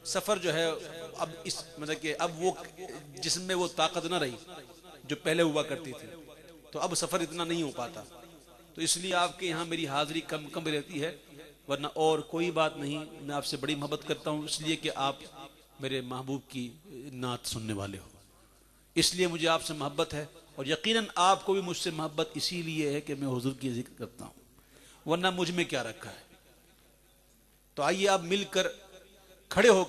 سفر جو ہے اب اس مطلب کہ اب وہ جسم میں وہ طاقت نہ رہی جو پہلے ہوا کرتی تھی، تو اب سفر اتنا نہیں ہو پاتا، تو اس لیے آپ کے یہاں میری حاضری کم رہتی ہے، ورنہ اور کوئی بات نہیں. میں آپ سے بڑی محبت کرتا ہوں اس لیے کہ آپ میرے محبوب کی نعت سننے والے ہو، اس لیے مجھے آپ سے محبت ہے، اور یقیناً آپ کو بھی مجھ سے محبت اسی لیے ہے کہ میں حضور کی ذکر کرتا ہوں، ورنہ مجھ میں کیا رکھا ہے. تو آئیے آپ مل کر کھڑے ہو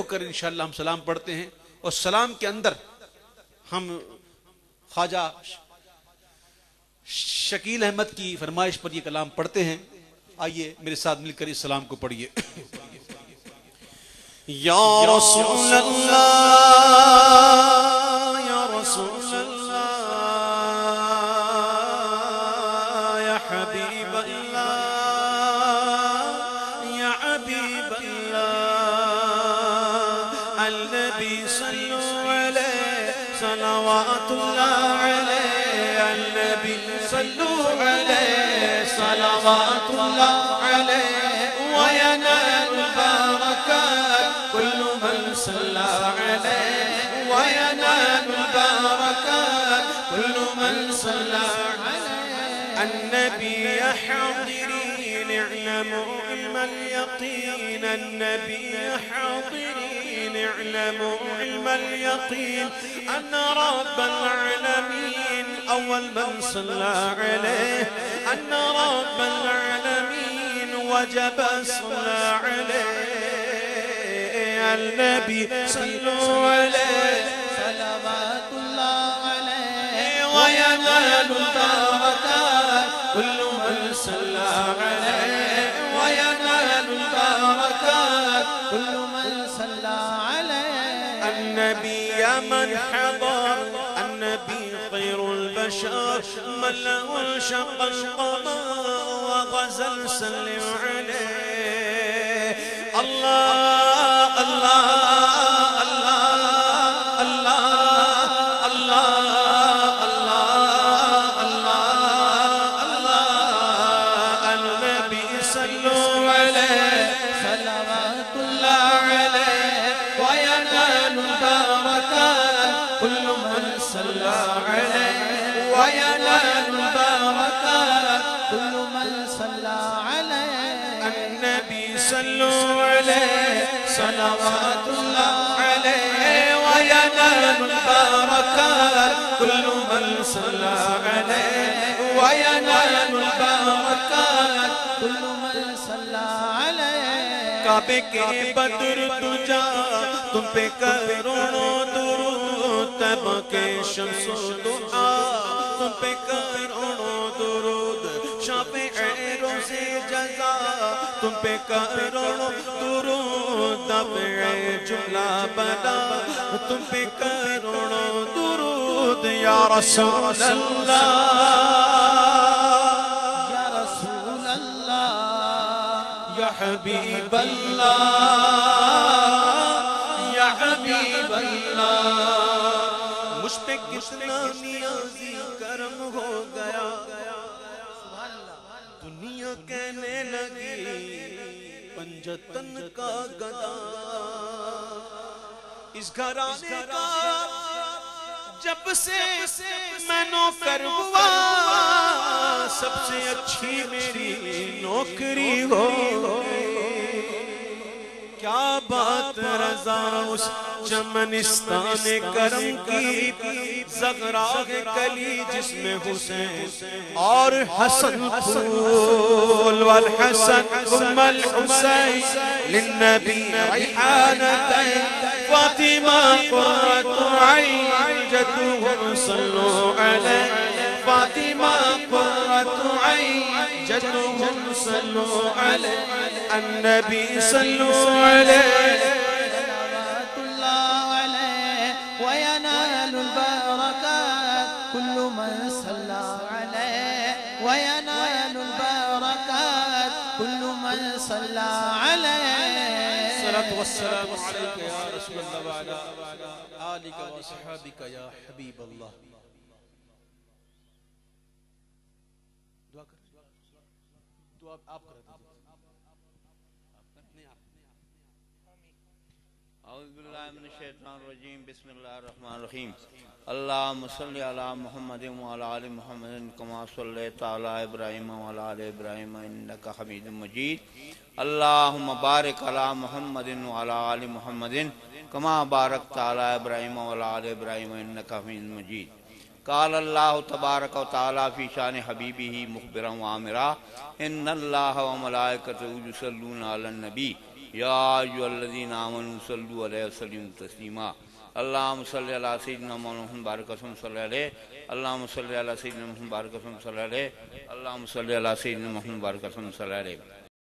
کر انشاءاللہ ہم سلام پڑھتے ہیں، اور سلام کے اندر ہم خواجہ شکیل احمد کی فرمائش پر یہ کلام پڑھتے ہیں. آئیے میرے ساتھ مل کر اس سلام کو پڑھیے. یا رسول اللہ یا رسول اللہ یا حبیب اللہ یا حبیب اللہ النبی صلو علیہ صلوات اللہ علیہ النبی صلو علیہ صلوات اللہ علیہ وینال البرکات كل من صلى عليه وينال البركات كل من صلى عليه النبي حاضرين اعلموا علم اليقين النبي حاضرين اعلموا علم اليقين أن رب العالمين أول من صلى عليه أن رب العالمين وجب صلى عليه النبي صلوا عليه صلوات الله عليه وينال البركات كل من صلى عليه وينال البركات كل من صلى عليه النبي من حضر النبي خير البشر من له انشق القمر وغزل سلم عليه الله صلوات الله عليه وينال البركات كل من صلى عليه وينال البركات كل من صلى عليه کعبے کے بدر تجا تم پہ کروڑوں درود تب کے شمس و دعا تم پہ کروڑوں درود شافع روز جزا تم پہ کروڑوں درود دفع جملہ بلا تم پہ کروڑوں درود یا رسول اللہ یا رسول اللہ یا حبیب اللہ یا حبیب اللہ مجھ پہ کتنا نیازی کرم ہو گیا دنیا کہنے لگی پنجتن کا گدا اس گھرانے کا جب سے میں نوکر ہوا سب سے اچھی میری نوکری ہو کیا بات رضا اس چمنستان کرم کی زغراغ کلی جس میں حسین اور حسن پھول والحسن ثم الحسین للنبی ریحانتین فاطمہ قرۃ عین جدہم صلوا علیہ فاطمہ قرۃ عین جدہم صلوا علیہ النبی صلوا علیہ صلوات اللہ علیہ وینال البرکات کل من صلی علیہ وینال البرکات کل من صلی علیہ الصلاة والسلام علیکہ یا رسول اللہ وعلا آلکہ وصحابکہ یا حبیب اللہ. دعا آپ کر اعوذ باللہ من الشیطان الرجیم بسم اللہ الرحمن الرحیم اللہم صلی علی محمد وعلی آل محمد کما صلیت علی ابراہیم وعلی آل ابراہیم انک حمید مجید اللہم بارک علی محمد وعلی آل محمد کما بارکت علی ابراہیم وعلی آل ابراہیم انک حمید مجید قال اللہ تبارک و تعالی فی شان حبیبہ مخبرا وآمرا ان اللہ وملائکتہ یصلون علی النبی یا ایھا الذین آمنوا صلوا علیہ وسلموا تسلیما اللہم صلی علی سیدنا محمد بارک وسلم صلی علیہ اللہم صلی علی سیدنا محمد بارک وسلم صلی علیہ اللہم صلی علی سیدنا محمد بارک وسلم صلی علیہ